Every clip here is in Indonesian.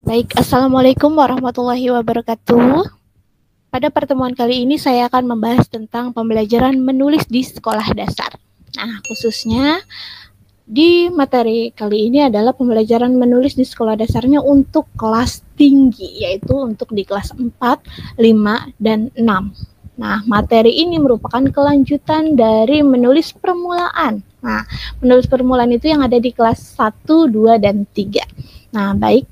Baik, Assalamualaikum warahmatullahi wabarakatuh. Pada pertemuan kali ini saya akan membahas tentang pembelajaran menulis di sekolah dasar. Nah, khususnya di materi kali ini adalah pembelajaran menulis di sekolah dasarnya untuk kelas tinggi, yaitu untuk di kelas 4, 5, dan 6. Nah, materi ini merupakan kelanjutan dari menulis permulaan. Nah, menulis permulaan itu yang ada di kelas 1, 2, dan 3. Nah, baik.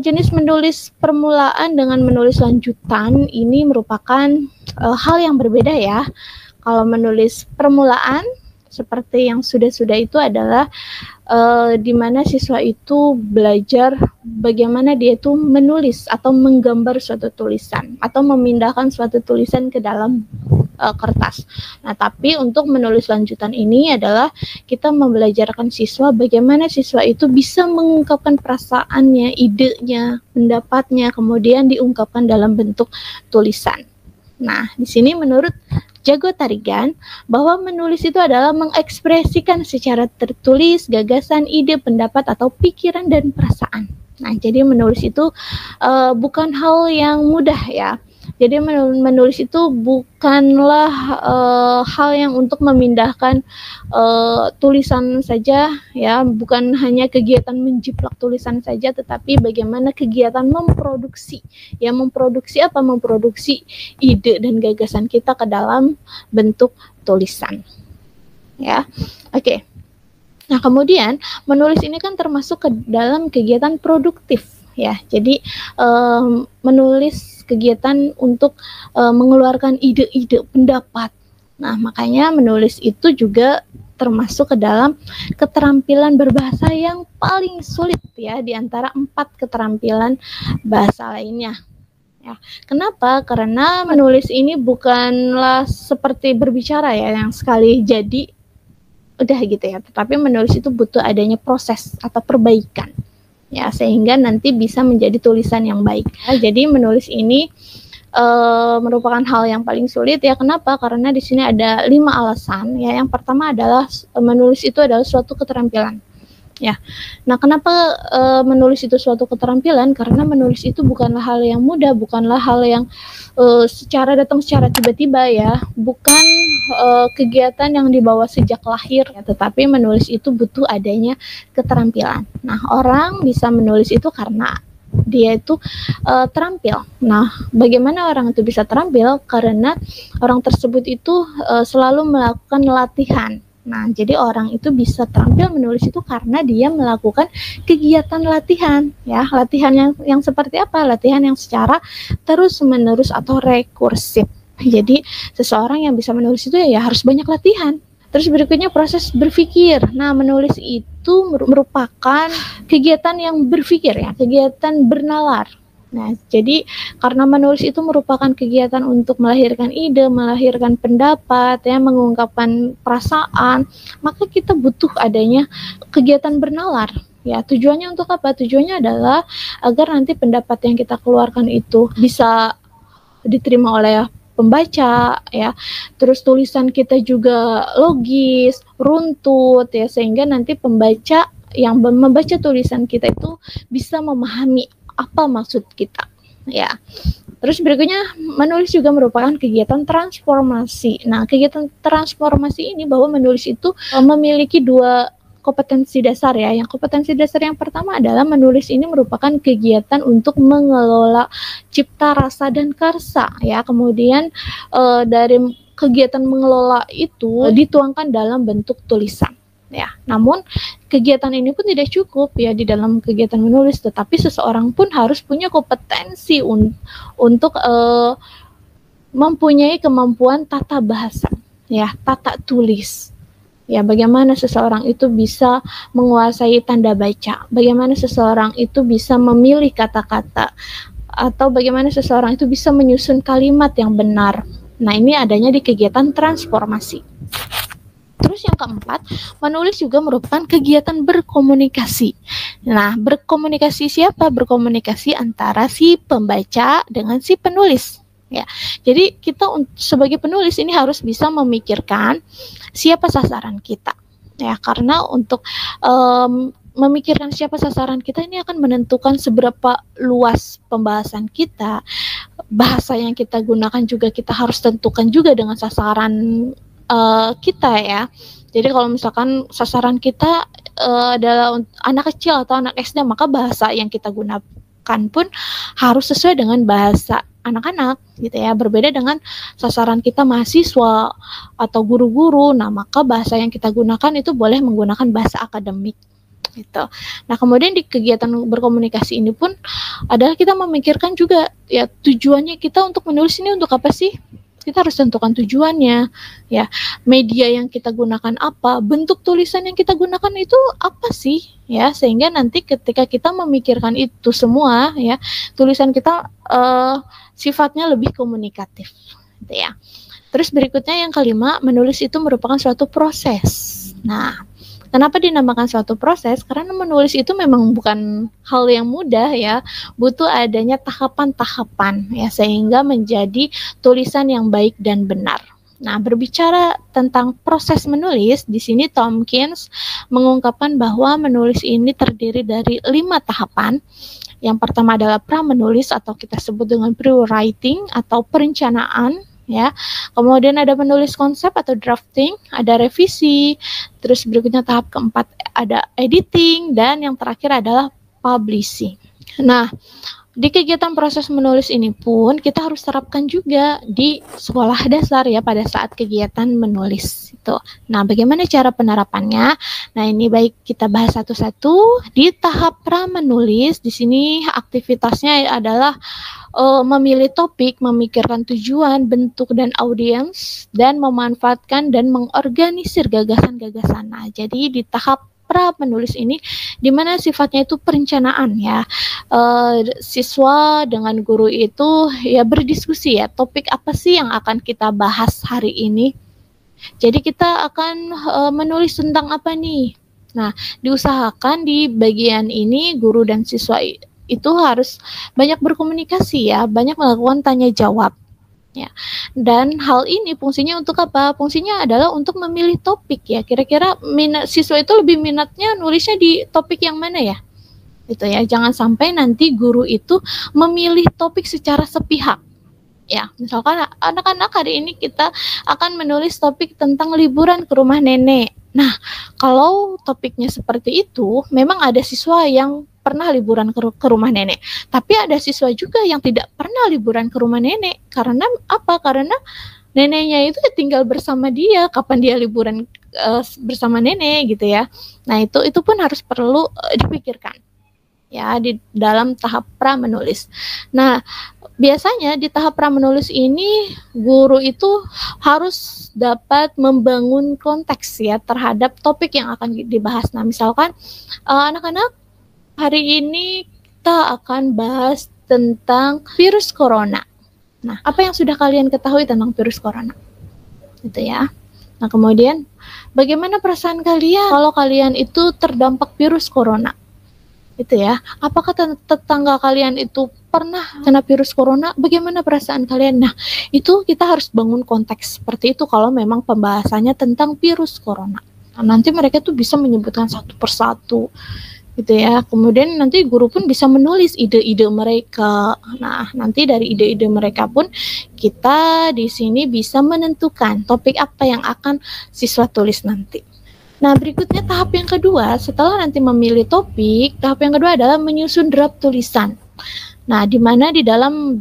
Jenis menulis permulaan dengan menulis lanjutan ini merupakan hal yang berbeda ya. Kalau menulis permulaan seperti yang sudah-sudah itu adalah di mana siswa itu belajar bagaimana dia itu menulis atau menggambar suatu tulisan atau memindahkan suatu tulisan ke dalam kertas. Nah, tapi untuk menulis lanjutan ini adalah kita membelajarkan siswa bagaimana siswa itu bisa mengungkapkan perasaannya, idenya, pendapatnya, kemudian diungkapkan dalam bentuk tulisan. Nah, di sini menurut Jago Tarigan, bahwa menulis itu adalah mengekspresikan secara tertulis gagasan, ide, pendapat, atau pikiran dan perasaan. Nah, jadi menulis itu bukan hal yang mudah ya. Jadi menulis itu bukanlah hal yang untuk memindahkan tulisan saja ya, bukan hanya kegiatan menjiplak tulisan saja, tetapi bagaimana kegiatan memproduksi ya, memproduksi apa? Memproduksi ide dan gagasan kita ke dalam bentuk tulisan ya. Oke. Nah, kemudian menulis ini kan termasuk ke dalam kegiatan produktif ya. Jadi menulis kegiatan untuk mengeluarkan ide-ide, pendapat. Nah, makanya menulis itu juga termasuk ke dalam keterampilan berbahasa yang paling sulit ya di antara 4 keterampilan bahasa lainnya. Ya, kenapa? Karena menulis ini bukanlah seperti berbicara ya, yang sekali jadi udah gitu ya, tetapi menulis itu butuh adanya proses atau perbaikan ya, sehingga nanti bisa menjadi tulisan yang baik. Nah, jadi menulis ini merupakan hal yang paling sulit ya. Kenapa? Karena di sini ada 5 alasan ya. Yang pertama adalah menulis itu adalah suatu keterampilan ya. Nah, kenapa menulis itu suatu keterampilan? Karena menulis itu bukanlah hal yang mudah, bukanlah hal yang datang secara tiba-tiba ya, bukan kegiatan yang dibawa sejak lahir ya, tetapi menulis itu butuh adanya keterampilan. Nah, orang bisa menulis itu karena dia itu terampil. Nah, bagaimana orang itu bisa terampil? Karena orang tersebut itu selalu melakukan latihan. Nah, jadi orang itu bisa terampil menulis itu karena dia melakukan kegiatan latihan ya. Latihan yang seperti apa? Latihan yang secara terus-menerus atau rekursif. Jadi seseorang yang bisa menulis itu ya harus banyak latihan. Terus berikutnya proses berpikir. Nah, menulis itu merupakan kegiatan yang berpikir ya, kegiatan bernalar. Nah, jadi karena menulis itu merupakan kegiatan untuk melahirkan ide, melahirkan pendapat, ya, mengungkapkan perasaan, maka kita butuh adanya kegiatan bernalar. Ya, tujuannya untuk apa? Tujuannya adalah agar nanti pendapat yang kita keluarkan itu bisa diterima oleh pembaca ya, terus tulisan kita juga logis, runtut ya, sehingga nanti pembaca yang membaca tulisan kita itu bisa memahami apa maksud kita ya. Terus berikutnya, menulis juga merupakan kegiatan transformasi. Nah, kegiatan transformasi ini bahwa menulis itu memiliki 2 kompetensi dasar ya. Yang kompetensi dasar yang pertama adalah menulis ini merupakan kegiatan untuk mengelola cipta, rasa, dan karsa ya. Kemudian dari kegiatan mengelola itu dituangkan dalam bentuk tulisan ya. Namun kegiatan ini pun tidak cukup ya di dalam kegiatan menulis, tetapi seseorang pun harus punya kompetensi untuk mempunyai kemampuan tata bahasa ya, tata tulis. Ya, bagaimana seseorang itu bisa menguasai tanda baca, bagaimana seseorang itu bisa memilih kata-kata, atau bagaimana seseorang itu bisa menyusun kalimat yang benar. Nah, ini adanya di kegiatan transformasi. Terus yang keempat, menulis juga merupakan kegiatan berkomunikasi. Nah, berkomunikasi siapa? Berkomunikasi antara si pembaca dengan si penulis. Ya, jadi kita sebagai penulis ini harus bisa memikirkan siapa sasaran kita. Ya, karena untuk memikirkan siapa sasaran kita ini akan menentukan seberapa luas pembahasan kita. Bahasa yang kita gunakan juga kita harus tentukan juga dengan sasaran kita ya. Jadi kalau misalkan sasaran kita adalah anak kecil atau anak SD, maka bahasa yang kita gunakan pun harus sesuai dengan bahasa anak-anak gitu ya. Berbeda dengan sasaran kita mahasiswa atau guru-guru, nah maka bahasa yang kita gunakan itu boleh menggunakan bahasa akademik gitu. Nah, kemudian di kegiatan berkomunikasi ini pun adalah kita memikirkan juga ya tujuannya kita untuk menulis ini untuk apa sih? Kita harus tentukan tujuannya, ya. Media yang kita gunakan apa, bentuk tulisan yang kita gunakan itu apa sih, ya. Sehingga nanti ketika kita memikirkan itu semua, ya, tulisan kita sifatnya lebih komunikatif, gitu ya. Terus berikutnya yang kelima, menulis itu merupakan suatu proses. Nah, kenapa dinamakan suatu proses? Karena menulis itu memang bukan hal yang mudah ya, butuh adanya tahapan-tahapan ya sehingga menjadi tulisan yang baik dan benar. Nah, berbicara tentang proses menulis, di sini Tomkins mengungkapkan bahwa menulis ini terdiri dari 5 tahapan. Yang pertama adalah pra-menulis atau kita sebut dengan pre-writing atau perencanaan. Ya, kemudian ada menulis konsep atau drafting, ada revisi, terus berikutnya tahap keempat ada editing, dan yang terakhir adalah publishing. Nah, di kegiatan proses menulis ini pun kita harus terapkan juga di sekolah dasar ya pada saat kegiatan menulis itu. Nah, bagaimana cara penerapannya? Nah, ini baik kita bahas satu-satu. Di tahap pra menulis, di sini aktivitasnya adalah memilih topik, memikirkan tujuan, bentuk, dan audiens, dan memanfaatkan dan mengorganisir gagasan-gagasan. Nah, jadi di tahap pra menulis ini, di mana sifatnya itu perencanaan ya, siswa dengan guru itu ya berdiskusi ya, topik apa sih yang akan kita bahas hari ini. Jadi kita akan menulis tentang apa nih? Nah, diusahakan di bagian ini guru dan siswa itu harus banyak berkomunikasi ya, banyak melakukan tanya jawab ya. Dan hal ini fungsinya untuk apa? Fungsinya adalah untuk memilih topik ya. Kira-kira minat siswa itu lebih minatnya nulisnya di topik yang mana ya? Gitu ya. Jangan sampai nanti guru itu memilih topik secara sepihak. Ya, misalkan anak-anak hari ini kita akan menulis topik tentang liburan ke rumah nenek. Nah, kalau topiknya seperti itu, memang ada siswa yang pernah liburan ke rumah nenek. Tapi ada siswa juga yang tidak pernah liburan ke rumah nenek. Karena apa? Karena neneknya itu tinggal bersama dia. Kapan dia liburan bersama nenek gitu ya. Nah, itu pun harus perlu dipikirkan ya di dalam tahap pra menulis. Nah, biasanya di tahap pra menulis ini guru itu harus dapat membangun konteks ya terhadap topik yang akan dibahas. Nah, misalkan anak-anak hari ini kita akan bahas tentang virus corona. Nah, apa yang sudah kalian ketahui tentang virus corona? Gitu ya. Nah, kemudian bagaimana perasaan kalian kalau kalian itu terdampak virus corona? Itu ya. Apakah tetangga kalian itu pernah kena virus corona? Bagaimana perasaan kalian? Nah, itu kita harus bangun konteks seperti itu kalau memang pembahasannya tentang virus corona. Nah, nanti mereka tuh bisa menyebutkan satu persatu gitu ya. Kemudian nanti guru pun bisa menulis ide-ide mereka. Nah, nanti dari ide-ide mereka pun kita di sini bisa menentukan topik apa yang akan siswa tulis nanti. Nah, berikutnya tahap yang kedua, setelah nanti memilih topik, tahap yang kedua adalah menyusun draft tulisan. Nah, di mana di dalam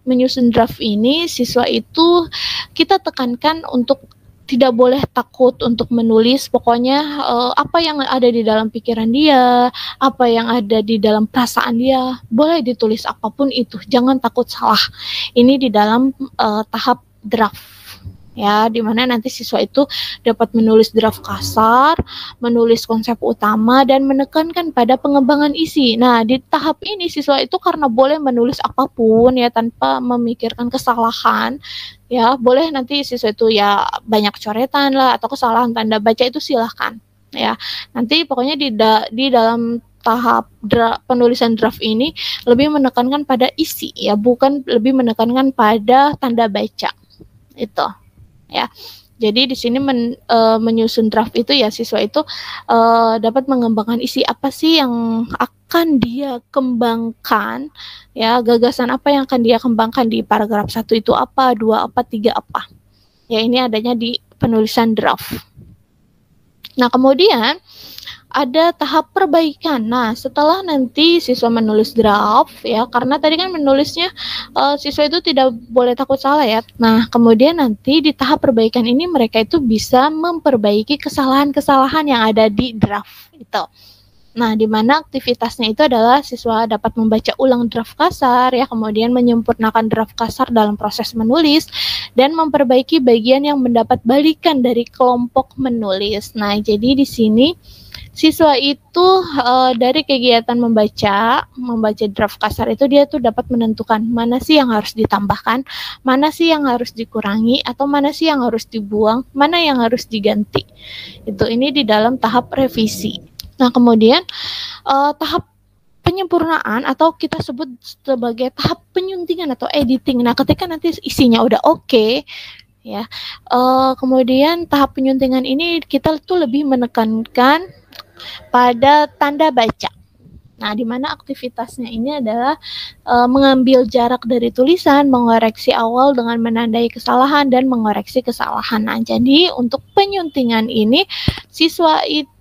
menyusun draft ini siswa itu kita tekankan untuk tidak boleh takut untuk menulis, pokoknya apa yang ada di dalam pikiran dia, apa yang ada di dalam perasaan dia, boleh ditulis apapun itu, jangan takut salah. Ini di dalam tahap draft. Ya, dimana nanti siswa itu dapat menulis draft kasar, menulis konsep utama, dan menekankan pada pengembangan isi. Nah, di tahap ini siswa itu karena boleh menulis apapun ya tanpa memikirkan kesalahan, ya boleh nanti siswa itu ya banyak coretan lah atau kesalahan tanda baca itu silahkan. Ya, nanti pokoknya di dalam tahap penulisan draft ini lebih menekankan pada isi ya, bukan lebih menekankan pada tanda baca itu. Ya. Jadi di sini menyusun draft itu ya siswa itu dapat mengembangkan isi apa sih yang akan dia kembangkan, ya gagasan apa yang akan dia kembangkan di paragraf 1 itu apa, 2 apa, 3 apa. Ya ini adanya di penulisan draft. Nah kemudian ada tahap perbaikan. Nah, setelah nanti siswa menulis draft ya, karena tadi kan menulisnya siswa itu tidak boleh takut salah ya. Nah, kemudian nanti di tahap perbaikan ini mereka itu bisa memperbaiki kesalahan-kesalahan yang ada di draft itu. Nah, di mana aktivitasnya itu adalah siswa dapat membaca ulang draft kasar ya, kemudian menyempurnakan draft kasar dalam proses menulis dan memperbaiki bagian yang mendapat balikan dari kelompok menulis. Nah, jadi di sini siswa itu dari kegiatan membaca draft kasar itu dia tuh dapat menentukan mana sih yang harus ditambahkan, mana sih yang harus dikurangi, atau mana sih yang harus dibuang, mana yang harus diganti. Ini di dalam tahap revisi. Nah, kemudian tahap penyempurnaan atau kita sebut sebagai tahap penyuntingan atau editing. Nah, ketika nanti isinya udah oke, ya, kemudian tahap penyuntingan ini kita tuh lebih menekankan pada tanda baca. Nah, di mana aktivitasnya ini adalah mengambil jarak dari tulisan, mengoreksi awal dengan menandai kesalahan dan mengoreksi kesalahan. Nah, jadi untuk penyuntingan ini siswa itu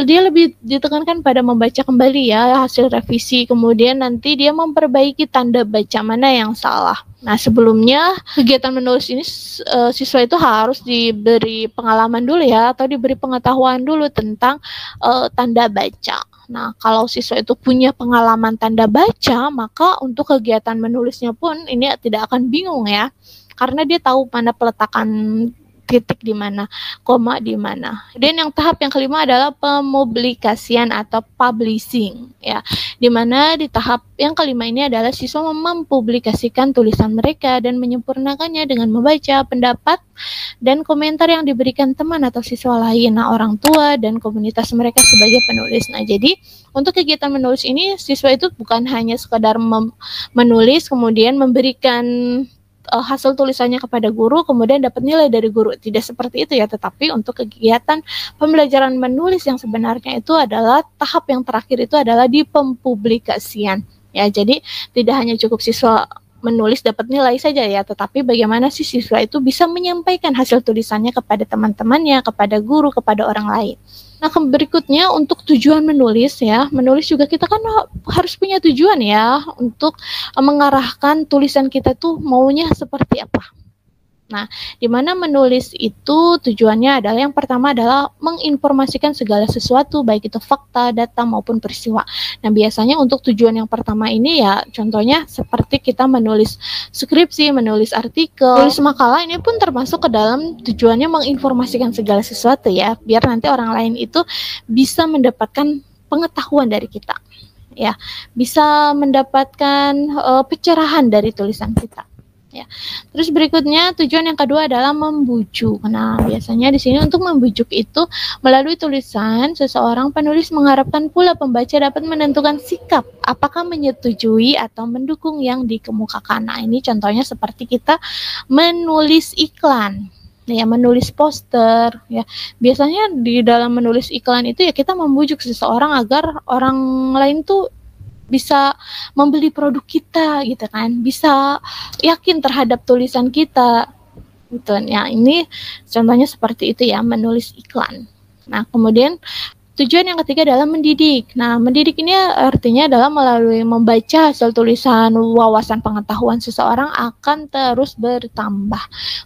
dia lebih ditekankan pada membaca kembali ya hasil revisi, kemudian nanti dia memperbaiki tanda baca mana yang salah. Nah, sebelumnya kegiatan menulis ini siswa itu harus diberi pengalaman dulu ya, atau diberi pengetahuan dulu tentang tanda baca. Nah, kalau siswa itu punya pengalaman tanda baca, maka untuk kegiatan menulisnya pun ini tidak akan bingung ya, karena dia tahu mana peletakan titik di mana, koma di mana. Dan yang tahap yang kelima adalah pemupublikasian atau publishing ya. Di mana di tahap yang kelima ini adalah siswa mempublikasikan tulisan mereka dan menyempurnakannya dengan membaca pendapat dan komentar yang diberikan teman atau siswa lain, nah orang tua dan komunitas mereka sebagai penulis. Nah, jadi untuk kegiatan menulis ini siswa itu bukan hanya sekadar menulis kemudian memberikan hasil tulisannya kepada guru kemudian dapat nilai dari guru, tidak seperti itu ya, tetapi untuk kegiatan pembelajaran menulis yang sebenarnya itu adalah tahap yang terakhir itu adalah di pempublikasian ya. Jadi tidak hanya cukup siswa menulis dapat nilai saja ya, tetapi bagaimana sih siswa itu bisa menyampaikan hasil tulisannya kepada teman-temannya, kepada guru, kepada orang lain. Nah, berikutnya untuk tujuan menulis ya, menulis juga kita kan harus punya tujuan ya untuk mengarahkan tulisan kita tuh maunya seperti apa. Nah, di mana menulis itu tujuannya adalah yang pertama adalah menginformasikan segala sesuatu, baik itu fakta, data maupun peristiwa. Nah, biasanya untuk tujuan yang pertama ini ya, contohnya seperti kita menulis skripsi, menulis artikel, menulis makalah, ini pun termasuk ke dalam tujuannya menginformasikan segala sesuatu ya, biar nanti orang lain itu bisa mendapatkan pengetahuan dari kita, ya, bisa mendapatkan pencerahan dari tulisan kita. Ya. Terus berikutnya tujuan yang kedua adalah membujuk. Nah, biasanya di sini untuk membujuk itu melalui tulisan seseorang penulis mengharapkan pula pembaca dapat menentukan sikap apakah menyetujui atau mendukung yang dikemukakan. Nah, ini contohnya seperti kita menulis iklan. Ya, menulis poster ya. Biasanya di dalam menulis iklan itu ya kita membujuk seseorang agar orang lain tuh bisa membeli produk kita gitu kan, bisa yakin terhadap tulisan kita gitu. Ya, ini contohnya seperti itu ya, menulis iklan. Nah, kemudian tujuan yang ketiga adalah mendidik. Nah, mendidik ini artinya adalah melalui membaca hasil tulisan, wawasan pengetahuan seseorang akan terus bertambah,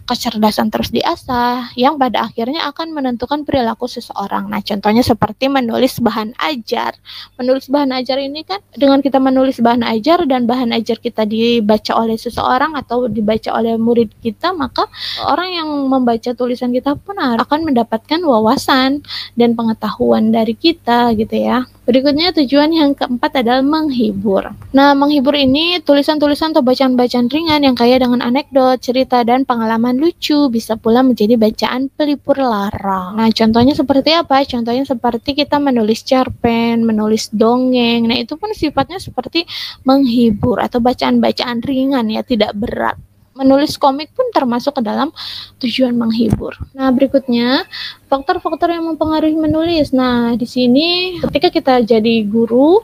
kecerdasan terus diasah, yang pada akhirnya akan menentukan perilaku seseorang. Nah, contohnya seperti menulis bahan ajar. Menulis bahan ajar ini kan dengan kita menulis bahan ajar dan bahan ajar kita dibaca oleh seseorang atau dibaca oleh murid kita, maka orang yang membaca tulisan kita pun akan mendapatkan wawasan dan pengetahuan dari kita gitu ya. Berikutnya tujuan yang keempat adalah menghibur. Nah, menghibur ini tulisan-tulisan atau bacaan-bacaan ringan yang kaya dengan anekdot, cerita, dan pengalaman lucu bisa pula menjadi bacaan pelipur lara. Nah, contohnya seperti apa? Contohnya seperti kita menulis cerpen, menulis dongeng. Nah, itu pun sifatnya seperti menghibur atau bacaan-bacaan ringan ya, tidak berat. Menulis komik pun termasuk ke dalam tujuan menghibur. Nah, berikutnya faktor-faktor yang mempengaruhi menulis. Nah, di sini ketika kita jadi guru,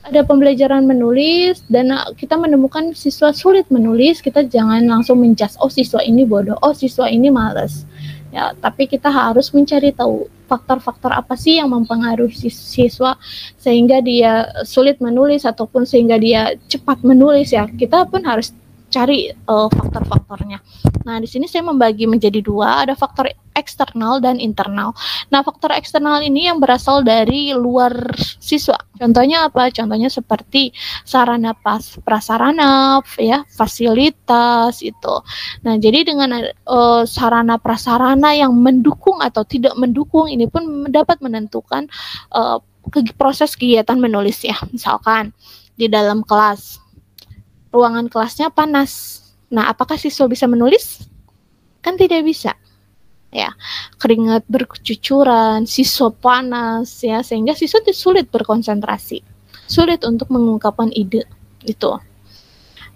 ada pembelajaran menulis dan kita menemukan siswa sulit menulis, kita jangan langsung menjudge, oh siswa ini bodoh, oh siswa ini malas. Ya, tapi kita harus mencari tahu faktor-faktor apa sih yang mempengaruhi siswa sehingga dia sulit menulis ataupun sehingga dia cepat menulis ya. Kita pun harus cari faktor-faktornya. Nah, di sini saya membagi menjadi dua, ada faktor eksternal dan internal. Nah, faktor eksternal ini yang berasal dari luar siswa. Contohnya apa? Contohnya seperti sarana prasarana, ya, fasilitas itu. Nah, jadi dengan sarana prasarana yang mendukung atau tidak mendukung, ini pun dapat menentukan proses kegiatan menulis ya. Misalkan di dalam kelas, ruangan kelasnya panas. Nah, apakah siswa bisa menulis? Kan tidak bisa. Ya, keringat bercucuran, siswa panas ya, sehingga siswa sulit berkonsentrasi, sulit untuk mengungkapkan ide itu.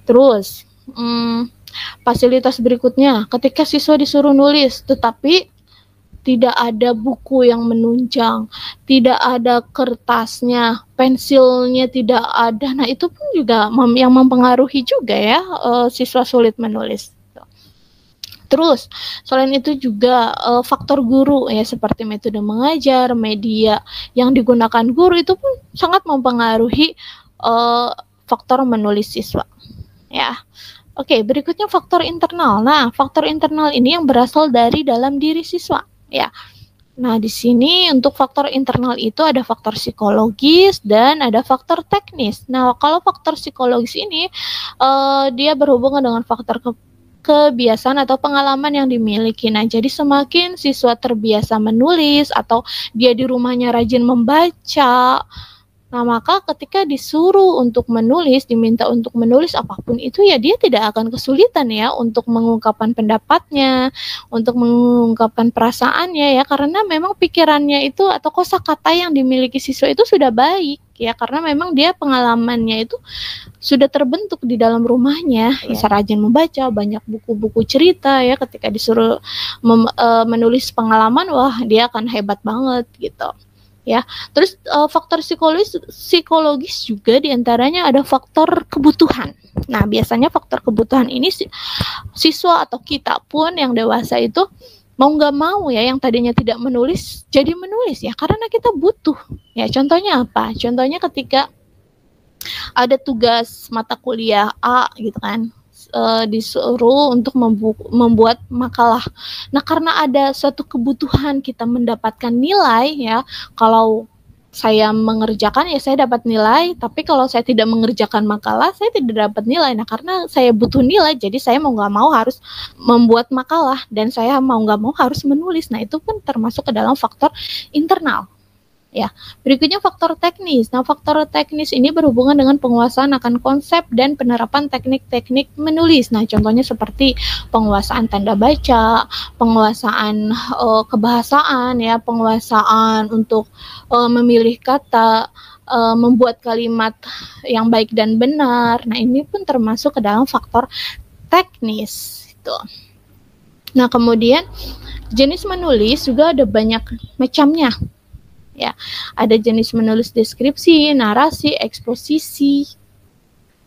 Terus, fasilitas berikutnya, ketika siswa disuruh nulis, tetapi tidak ada buku yang menunjang, tidak ada kertasnya, pensilnya tidak ada. Nah, itu pun juga yang mempengaruhi juga ya, siswa sulit menulis. Terus, selain itu juga faktor guru ya, seperti metode mengajar, media yang digunakan guru itu pun sangat mempengaruhi faktor menulis siswa. Ya. Oke, berikutnya faktor internal. Nah, faktor internal ini yang berasal dari dalam diri siswa. Ya. Nah, di sini untuk faktor internal itu ada faktor psikologis dan ada faktor teknis. Nah, kalau faktor psikologis ini dia berhubungan dengan faktor kebiasaan atau pengalaman yang dimiliki. Nah, jadi semakin siswa terbiasa menulis atau dia di rumahnya rajin membaca, nah maka ketika disuruh untuk menulis, diminta untuk menulis apapun itu ya dia tidak akan kesulitan ya untuk mengungkapkan pendapatnya, untuk mengungkapkan perasaannya ya, karena memang pikirannya itu atau kosakata yang dimiliki siswa itu sudah baik ya, karena memang dia pengalamannya itu sudah terbentuk di dalam rumahnya, bisa rajin membaca, banyak buku-buku cerita ya, ketika disuruh menulis pengalaman, wah dia akan hebat banget gitu. Ya, terus faktor psikologis juga diantaranya ada faktor kebutuhan. Nah, biasanya faktor kebutuhan ini siswa atau kita pun yang dewasa itu mau nggak mau ya, yang tadinya tidak menulis jadi menulis ya, karena kita butuh. Ya, contohnya apa? Contohnya ketika ada tugas mata kuliah A gitu kan, disuruh untuk membuat makalah. Nah, karena ada suatu kebutuhan kita mendapatkan nilai ya, kalau saya mengerjakan ya saya dapat nilai, tapi kalau saya tidak mengerjakan makalah saya tidak dapat nilai. Nah, karena saya butuh nilai, jadi saya mau nggak mau harus membuat makalah dan saya mau nggak mau harus menulis. Nah, itu pun termasuk ke dalam faktor internal. Ya, berikutnya faktor teknis. Nah, faktor teknis ini berhubungan dengan penguasaan akan konsep dan penerapan teknik-teknik menulis. Nah, contohnya seperti penguasaan tanda baca, penguasaan kebahasaan ya, penguasaan untuk memilih kata, membuat kalimat yang baik dan benar. Nah, ini pun termasuk ke dalam faktor teknis itu. Nah, kemudian jenis menulis juga ada banyak macamnya. Ya, ada jenis menulis deskripsi, narasi, eksposisi,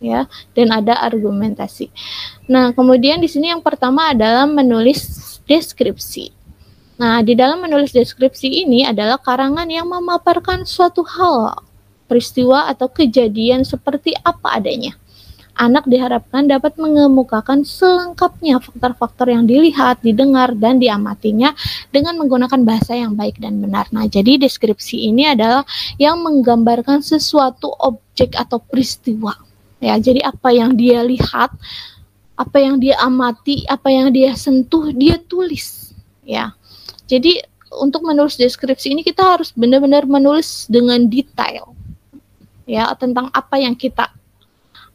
ya, dan ada argumentasi. Nah, kemudian di sini yang pertama adalah menulis deskripsi. Nah, di dalam menulis deskripsi ini adalah karangan yang memaparkan suatu hal, peristiwa atau kejadian seperti apa adanya. Anak diharapkan dapat mengemukakan selengkapnya faktor-faktor yang dilihat, didengar, dan diamatinya dengan menggunakan bahasa yang baik dan benar. Nah, jadi deskripsi ini adalah yang menggambarkan sesuatu objek atau peristiwa. Ya, jadi apa yang dia lihat, apa yang dia amati, apa yang dia sentuh, dia tulis. Ya, jadi untuk menulis deskripsi ini kita harus benar-benar menulis dengan detail. Ya, tentang apa yang kita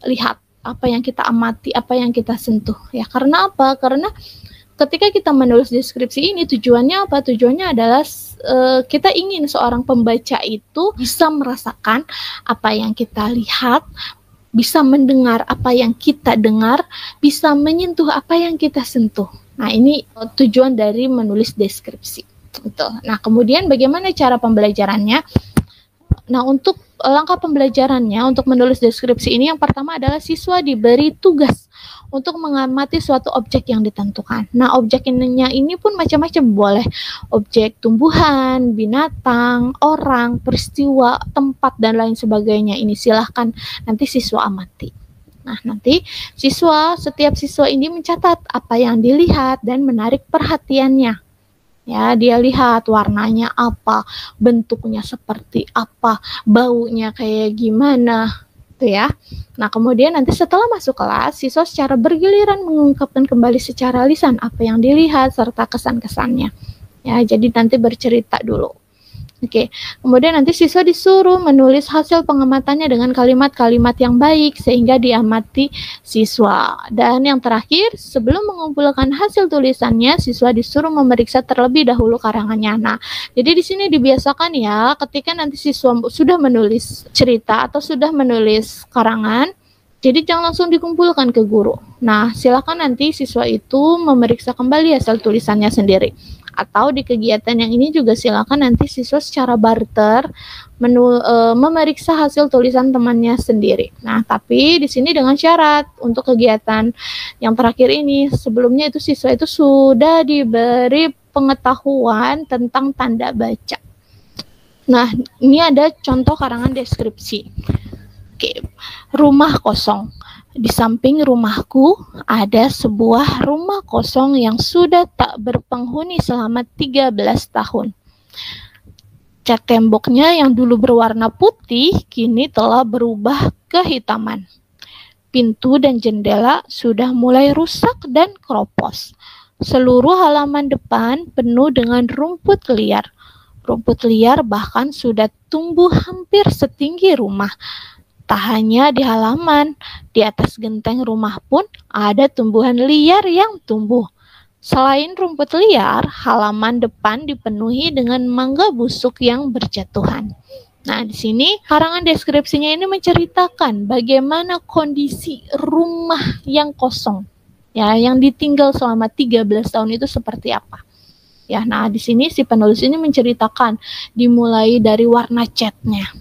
lihat, apa yang kita amati, apa yang kita sentuh. Ya, karena apa? Karena ketika kita menulis deskripsi ini tujuannya apa? Tujuannya adalah kita ingin seorang pembaca itu bisa merasakan apa yang kita lihat, bisa mendengar apa yang kita dengar, bisa menyentuh apa yang kita sentuh. Nah, ini tujuan dari menulis deskripsi. Gitu. Nah, kemudian bagaimana cara pembelajarannya? Nah, untuk langkah pembelajarannya untuk menulis deskripsi ini, yang pertama adalah siswa diberi tugas untuk mengamati suatu objek yang ditentukan. Nah, objeknya ini pun macam-macam, boleh objek tumbuhan, binatang, orang, peristiwa, tempat, dan lain sebagainya. Ini silahkan nanti siswa amati. Nah, nanti setiap siswa ini mencatat apa yang dilihat dan menarik perhatiannya. Ya, dia lihat warnanya apa, bentuknya seperti apa, baunya kayak gimana, tuh ya. Nah, kemudian nanti setelah masuk kelas, siswa secara bergiliran mengungkapkan kembali secara lisan apa yang dilihat serta kesan-kesannya. Ya, jadi nanti bercerita dulu. Oke, kemudian nanti siswa disuruh menulis hasil pengamatannya dengan kalimat-kalimat yang baik sehingga diamati siswa. Dan yang terakhir, sebelum mengumpulkan hasil tulisannya, siswa disuruh memeriksa terlebih dahulu karangannya. Nah, jadi di sini dibiasakan ya, ketika nanti siswa sudah menulis cerita atau sudah menulis karangan, jadi jangan langsung dikumpulkan ke guru. Nah, silakan nanti siswa itu memeriksa kembali hasil tulisannya sendiri. Atau di kegiatan yang ini juga silakan nanti siswa secara barter memeriksa hasil tulisan temannya sendiri. Nah, tapi di sini dengan syarat untuk kegiatan yang terakhir ini, sebelumnya itu siswa itu sudah diberi pengetahuan tentang tanda baca. Nah, ini ada contoh karangan deskripsi. Oke, rumah kosong. Di samping rumahku ada sebuah rumah kosong yang sudah tak berpenghuni selama 13 tahun. Cat temboknya yang dulu berwarna putih kini telah berubah kehitaman. Pintu dan jendela sudah mulai rusak dan keropos. Seluruh halaman depan penuh dengan rumput liar. Rumput liar bahkan sudah tumbuh hampir setinggi rumah. Tak hanya di halaman, di atas genteng rumah pun ada tumbuhan liar yang tumbuh. Selain rumput liar, halaman depan dipenuhi dengan mangga busuk yang berjatuhan. Nah, di sini karangan deskripsinya ini menceritakan bagaimana kondisi rumah yang kosong, ya, yang ditinggal selama 13 tahun itu seperti apa. Ya, nah di sini si penulis ini menceritakan dimulai dari warna catnya.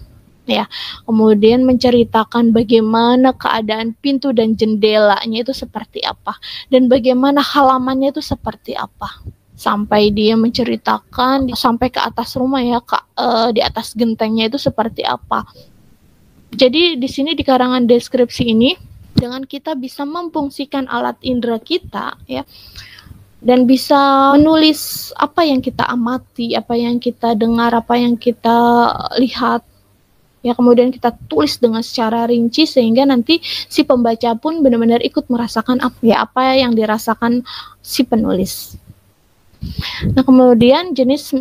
Ya, kemudian menceritakan bagaimana keadaan pintu dan jendelanya itu seperti apa dan bagaimana halamannya itu seperti apa, sampai dia menceritakan sampai ke atas rumah ya, di atas gentengnya itu seperti apa. Jadi di sini di karangan deskripsi ini dengan kita bisa memfungsikan alat indera kita ya, dan bisa menulis apa yang kita amati, apa yang kita dengar, apa yang kita lihat. Ya, kemudian kita tulis dengan secara rinci sehingga nanti si pembaca pun benar-benar ikut merasakan apa yang dirasakan si penulis. Nah, kemudian jenis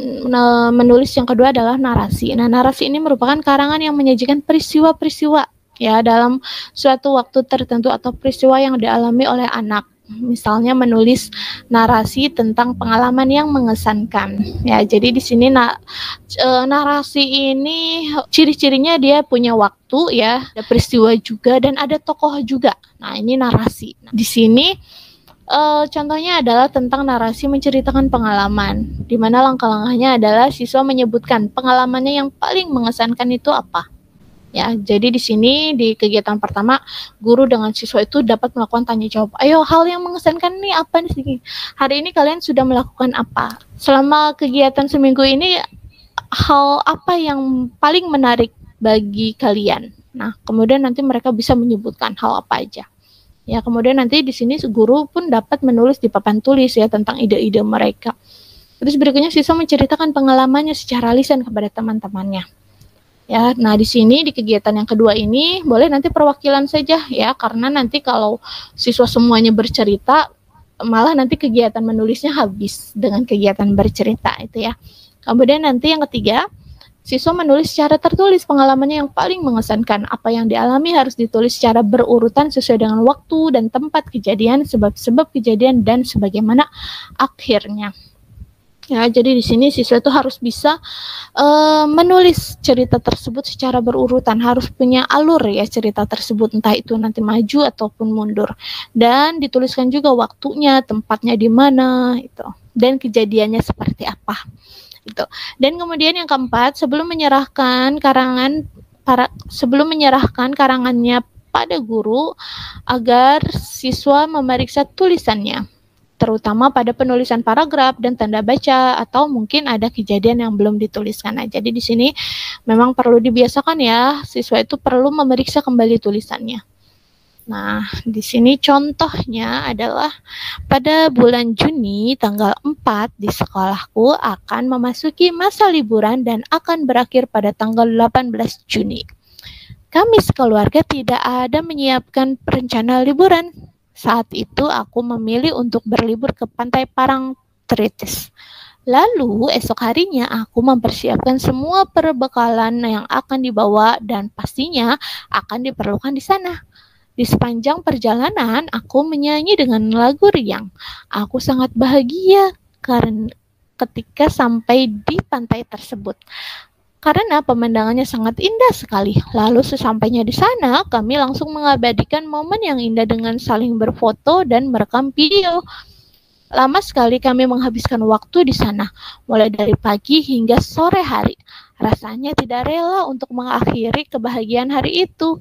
menulis yang kedua adalah narasi. Nah, narasi ini merupakan karangan yang menyajikan peristiwa-peristiwa ya dalam suatu waktu tertentu atau peristiwa yang dialami oleh anak. Misalnya menulis narasi tentang pengalaman yang mengesankan. Ya, jadi di sini narasi ini ciri-cirinya dia punya waktu ya, ada peristiwa juga dan ada tokoh juga. Nah, ini narasi. Nah, di sini contohnya adalah tentang narasi menceritakan pengalaman, di mana langkah-langkahnya adalah siswa menyebutkan pengalamannya yang paling mengesankan itu apa. Ya, jadi di sini di kegiatan pertama guru dengan siswa itu dapat melakukan tanya jawab. Ayo, hal yang mengesankan ini apa nih? Hari ini kalian sudah melakukan apa? Selama kegiatan seminggu ini hal apa yang paling menarik bagi kalian? Nah, kemudian nanti mereka bisa menyebutkan hal apa aja. Ya, kemudian nanti di sini guru pun dapat menulis di papan tulis ya tentang ide-ide mereka. Terus berikutnya siswa menceritakan pengalamannya secara lisan kepada teman-temannya. Ya, nah di sini di kegiatan yang kedua ini boleh nanti perwakilan saja ya, karena nanti kalau siswa semuanya bercerita malah nanti kegiatan menulisnya habis dengan kegiatan bercerita itu ya. Kemudian nanti yang ketiga, siswa menulis secara tertulis pengalamannya yang paling mengesankan. Apa yang dialami harus ditulis secara berurutan sesuai dengan waktu dan tempat kejadian, sebab-sebab kejadian dan sebagaimana akhirnya. Ya, jadi di sini siswa itu harus bisa menulis cerita tersebut secara berurutan, harus punya alur ya cerita tersebut, entah itu nanti maju ataupun mundur. Dan dituliskan juga waktunya, tempatnya di mana itu, dan kejadiannya seperti apa. Gitu. Dan kemudian yang keempat, sebelum menyerahkan karangannya pada guru agar siswa memeriksa tulisannya, terutama pada penulisan paragraf dan tanda baca, atau mungkin ada kejadian yang belum dituliskan. Nah, jadi di sini memang perlu dibiasakan ya, siswa itu perlu memeriksa kembali tulisannya. Nah, di sini contohnya adalah pada bulan Juni tanggal 4 di sekolahku akan memasuki masa liburan dan akan berakhir pada tanggal 18 Juni. Kami sekeluarga tidak ada menyiapkan rencana liburan. Saat itu aku memilih untuk berlibur ke pantai Parangtritis. Lalu esok harinya aku mempersiapkan semua perbekalan yang akan dibawa dan pastinya akan diperlukan di sana. Di sepanjang perjalanan aku menyanyi dengan lagu riang. Aku sangat bahagia karena ketika sampai di pantai tersebut, karena pemandangannya sangat indah sekali. Lalu sesampainya di sana, kami langsung mengabadikan momen yang indah dengan saling berfoto dan merekam video. Lama sekali kami menghabiskan waktu di sana, mulai dari pagi hingga sore hari. Rasanya tidak rela untuk mengakhiri kebahagiaan hari itu.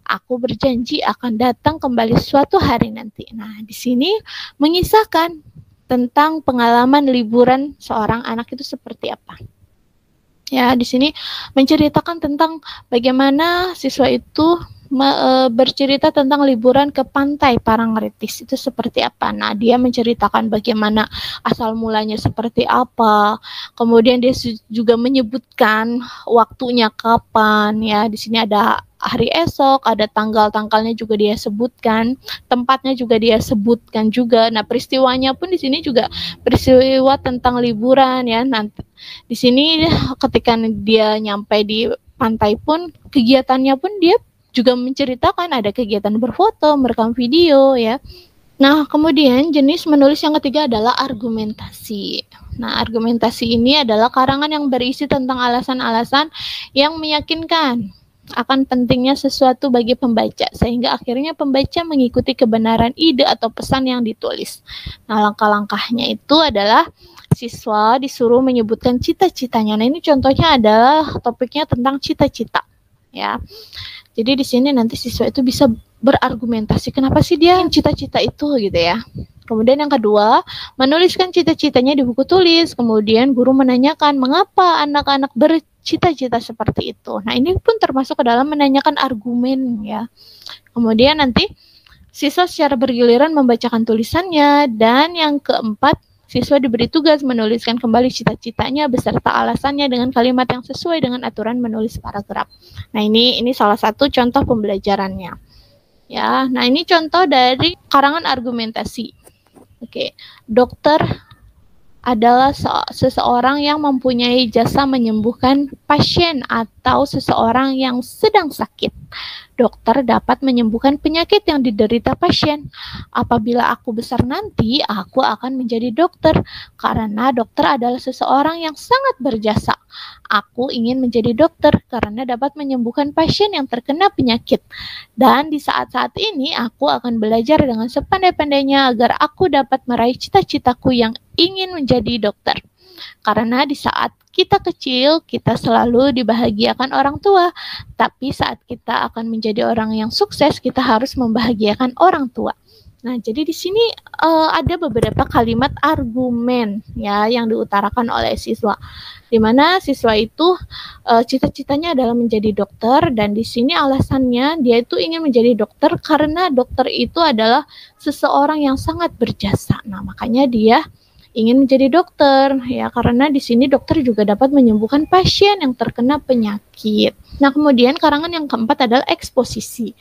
Aku berjanji akan datang kembali suatu hari nanti. Nah, di sini mengisahkan tentang pengalaman liburan seorang anak itu seperti apa. Ya, di sini menceritakan tentang bagaimana siswa itu bercerita tentang liburan ke pantai Parangtritis itu seperti apa. Nah, dia menceritakan bagaimana asal mulanya seperti apa. Kemudian dia juga menyebutkan waktunya kapan ya. Di sini ada hari esok, ada tanggal-tanggalnya juga dia sebutkan, tempatnya juga dia sebutkan juga. Nah, peristiwanya pun di sini juga peristiwa tentang liburan ya. Nanti di sini ketika dia nyampe di pantai pun kegiatannya pun dia juga menceritakan ada kegiatan berfoto, merekam video ya. Nah, kemudian jenis menulis yang ketiga adalah argumentasi. Nah, argumentasi ini adalah karangan yang berisi tentang alasan-alasan yang meyakinkan akan pentingnya sesuatu bagi pembaca, sehingga akhirnya pembaca mengikuti kebenaran ide atau pesan yang ditulis. Nah, langkah-langkahnya itu adalah siswa disuruh menyebutkan cita-citanya. Nah, ini contohnya adalah topiknya tentang cita-cita ya. Jadi di sini nanti siswa itu bisa berargumentasi kenapa sih dia cita-cita itu gitu ya. Kemudian yang kedua, menuliskan cita-citanya di buku tulis. Kemudian guru menanyakan mengapa anak-anak bercita-cita seperti itu. Nah, ini pun termasuk ke dalam menanyakan argumen ya. Kemudian nanti siswa secara bergiliran membacakan tulisannya. Dan yang keempat, siswa diberi tugas menuliskan kembali cita-citanya beserta alasannya dengan kalimat yang sesuai dengan aturan menulis paragraf. Nah, ini salah satu contoh pembelajarannya. Ya, nah ini contoh dari karangan argumentasi. Oke, dokter adalah seseorang yang mempunyai jasa menyembuhkan pasien atau seseorang yang sedang sakit. Dokter dapat menyembuhkan penyakit yang diderita pasien. Apabila aku besar nanti, aku akan menjadi dokter karena dokter adalah seseorang yang sangat berjasa. Aku ingin menjadi dokter karena dapat menyembuhkan pasien yang terkena penyakit. Dan di saat-saat ini, aku akan belajar dengan sepandai-pandainya agar aku dapat meraih cita-citaku yang ingin menjadi dokter. Karena di saat kita kecil, kita selalu dibahagiakan orang tua. Tapi saat kita akan menjadi orang yang sukses, kita harus membahagiakan orang tua. Nah, jadi di sini ada beberapa kalimat argumen ya yang diutarakan oleh siswa. Di mana siswa itu cita-citanya adalah menjadi dokter, dan di sini alasannya dia itu ingin menjadi dokter karena dokter itu adalah seseorang yang sangat berjasa. Nah, makanya dia ingin menjadi dokter ya, karena di sini dokter juga dapat menyembuhkan pasien yang terkena penyakit. Nah, kemudian karangan yang keempat adalah eksposisi.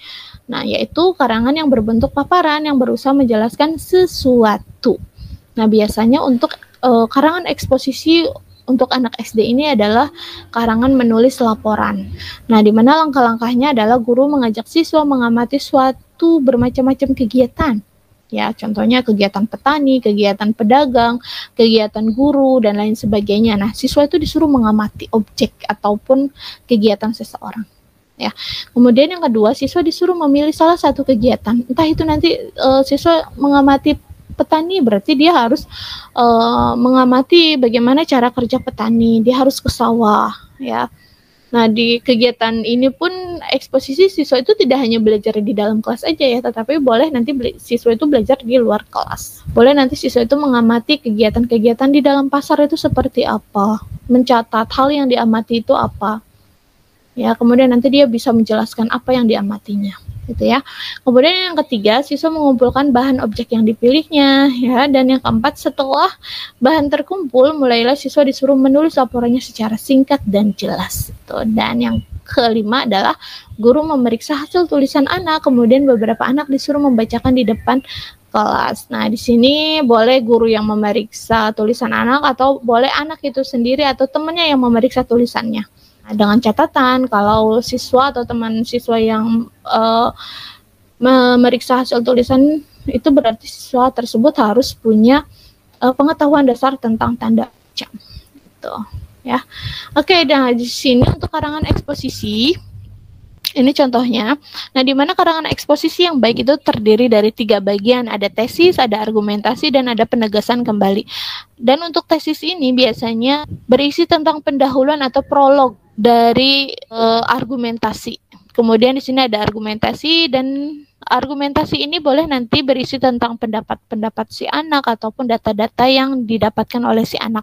Nah, yaitu karangan yang berbentuk paparan yang berusaha menjelaskan sesuatu. Nah, biasanya untuk karangan eksposisi untuk anak SD ini adalah karangan menulis laporan. Nah, di mana langkah-langkahnya adalah guru mengajak siswa mengamati suatu bermacam-macam kegiatan. Ya, contohnya kegiatan petani, kegiatan pedagang, kegiatan guru, dan lain sebagainya. Nah, siswa itu disuruh mengamati objek ataupun kegiatan seseorang. Ya, kemudian yang kedua, siswa disuruh memilih salah satu kegiatan. Entah itu nanti siswa mengamati petani, berarti dia harus mengamati bagaimana cara kerja petani. Dia harus ke sawah, ya. Nah, di kegiatan ini pun eksposisi siswa itu tidak hanya belajar di dalam kelas aja ya, tetapi boleh nanti siswa itu belajar di luar kelas. Boleh nanti siswa itu mengamati kegiatan-kegiatan di dalam pasar itu seperti apa, mencatat hal yang diamati itu apa. Ya, kemudian nanti dia bisa menjelaskan apa yang diamatinya. Gitu ya. Kemudian yang ketiga, siswa mengumpulkan bahan objek yang dipilihnya, ya. Dan yang keempat, setelah bahan terkumpul, mulailah siswa disuruh menulis laporannya secara singkat dan jelas. Gitu. Dan yang kelima adalah guru memeriksa hasil tulisan anak, kemudian beberapa anak disuruh membacakan di depan kelas. Nah, di sini boleh guru yang memeriksa tulisan anak atau boleh anak itu sendiri atau temannya yang memeriksa tulisannya. Dengan catatan kalau siswa atau teman siswa yang memeriksa hasil tulisan itu berarti siswa tersebut harus punya pengetahuan dasar tentang tanda baca. Gitu, ya. Oke, dan di sini untuk karangan eksposisi ini contohnya. Nah, di mana karangan eksposisi yang baik itu terdiri dari 3 bagian, ada tesis, ada argumentasi, dan ada penegasan kembali. Dan untuk tesis ini biasanya berisi tentang pendahuluan atau prolog dari argumentasi. Kemudian di sini ada argumentasi, dan argumentasi ini boleh nanti berisi tentang pendapat-pendapat si anak ataupun data-data yang didapatkan oleh si anak.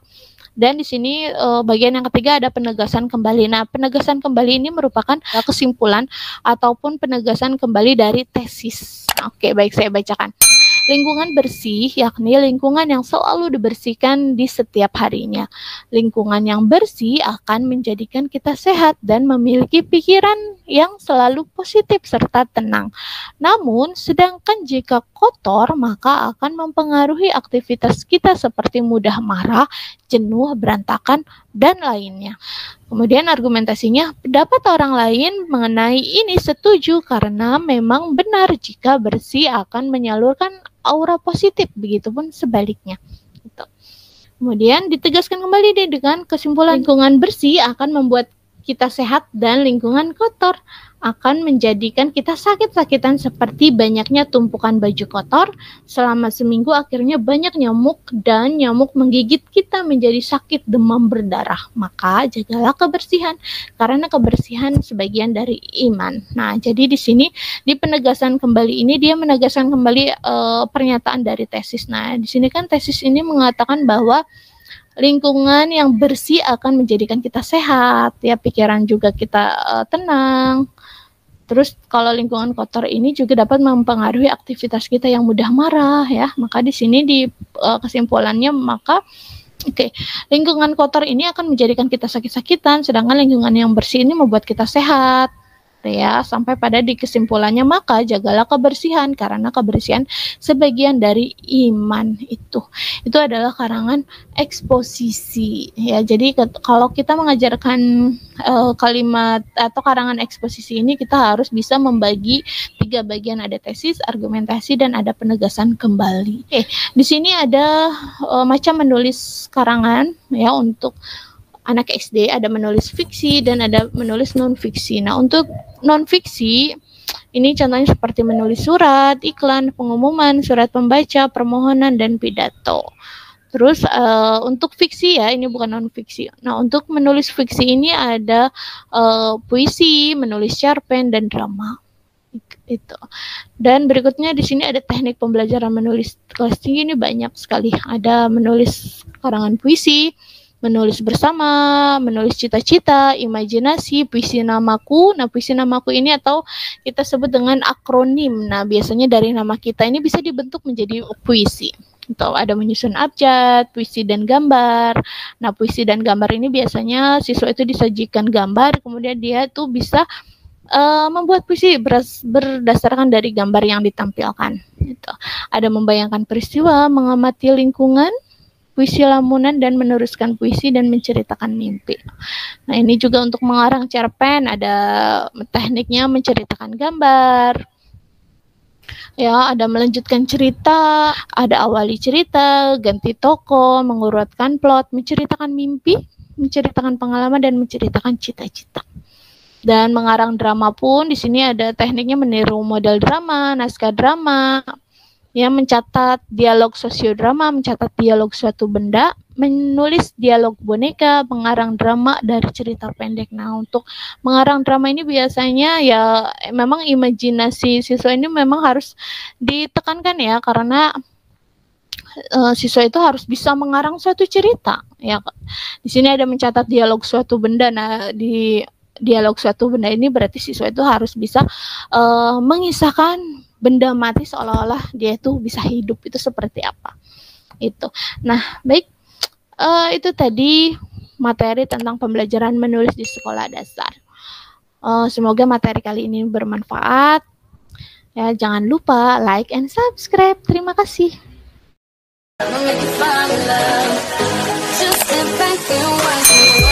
Dan di sini bagian yang ketiga ada penegasan kembali. Nah, penegasan kembali ini merupakan kesimpulan ataupun penegasan kembali dari tesis. Oke, baik, saya bacakan. Lingkungan bersih, yakni lingkungan yang selalu dibersihkan di setiap harinya. Lingkungan yang bersih akan menjadikan kita sehat dan memiliki pikiran yang selalu positif serta tenang. Namun, sedangkan jika kotor, maka akan mempengaruhi aktivitas kita seperti mudah marah, jenuh, berantakan, dan lainnya. Kemudian argumentasinya, pendapat orang lain mengenai ini setuju karena memang benar jika bersih akan menyalurkan aura positif, begitupun sebaliknya. Gitu. Kemudian ditegaskan kembali dengan kesimpulan lingkungan bersih akan membuat kita sehat dan lingkungan kotor akan menjadikan kita sakit-sakitan seperti banyaknya tumpukan baju kotor. Selama seminggu akhirnya banyak nyamuk dan nyamuk menggigit kita menjadi sakit, demam, berdarah. Maka jagalah kebersihan karena kebersihan sebagian dari iman. Nah, jadi di sini di penegasan kembali ini dia menegaskan kembali pernyataan dari tesis. Nah, di sini kan tesis ini mengatakan bahwa lingkungan yang bersih akan menjadikan kita sehat, ya, pikiran juga kita tenang. Terus kalau lingkungan kotor ini juga dapat mempengaruhi aktivitas kita yang mudah marah, ya. Maka di sini di kesimpulannya lingkungan kotor ini akan menjadikan kita sakit-sakitan, sedangkan lingkungan yang bersih ini membuat kita sehat. Ya, sampai pada di kesimpulannya, maka jagalah kebersihan karena kebersihan sebagian dari iman. Itu adalah karangan eksposisi, ya. Jadi kalau kita mengajarkan kalimat atau karangan eksposisi ini, kita harus bisa membagi 3 bagian, ada tesis, argumentasi, dan ada penegasan kembali. Di sini ada macam menulis karangan, ya. Untuk anak SD ada menulis fiksi dan ada menulis non-fiksi. Nah, untuk non-fiksi ini contohnya seperti menulis surat, iklan, pengumuman, surat pembaca, permohonan, dan pidato. Terus untuk fiksi, ya, ini bukan non-fiksi. Nah, untuk menulis fiksi ini ada puisi, menulis cerpen, dan drama. Itu. Dan berikutnya di sini ada teknik pembelajaran menulis kelas tinggi, ini banyak sekali. Ada menulis karangan puisi, menulis bersama, menulis cita-cita, imajinasi, puisi namaku. Nah, puisi namaku ini atau kita sebut dengan akronim. Nah, biasanya dari nama kita ini bisa dibentuk menjadi puisi. Atau ada menyusun abjad, puisi dan gambar. Nah, puisi dan gambar ini biasanya siswa itu disajikan gambar, kemudian dia tuh bisa membuat puisi berdasarkan dari gambar yang ditampilkan. Gitu. Ada membayangkan peristiwa, mengamati lingkungan, puisi lamunan, dan meneruskan puisi dan menceritakan mimpi. Nah, ini juga untuk mengarang cerpen, ada tekniknya menceritakan gambar. Ya, ada melanjutkan cerita, ada awali cerita, ganti tokoh, mengurutkan plot, menceritakan mimpi, menceritakan pengalaman, dan menceritakan cita-cita. Dan mengarang drama pun di sini ada tekniknya meniru model drama, naskah drama, ya, mencatat dialog sosiodrama, mencatat dialog suatu benda, menulis dialog boneka, mengarang drama dari cerita pendek. Nah, untuk mengarang drama ini biasanya ya memang imajinasi siswa ini memang harus ditekankan ya, karena siswa itu harus bisa mengarang suatu cerita. Ya, di sini ada mencatat dialog suatu benda. Nah, di dialog suatu benda ini berarti siswa itu harus bisa mengisahkan benda mati seolah-olah dia itu bisa hidup, itu seperti apa itu. Nah, baik, itu tadi materi tentang pembelajaran menulis di sekolah dasar. Semoga materi kali ini bermanfaat. Ya, jangan lupa like and subscribe. Terima kasih. I'ma make you fall in love. Just sit back and watch me.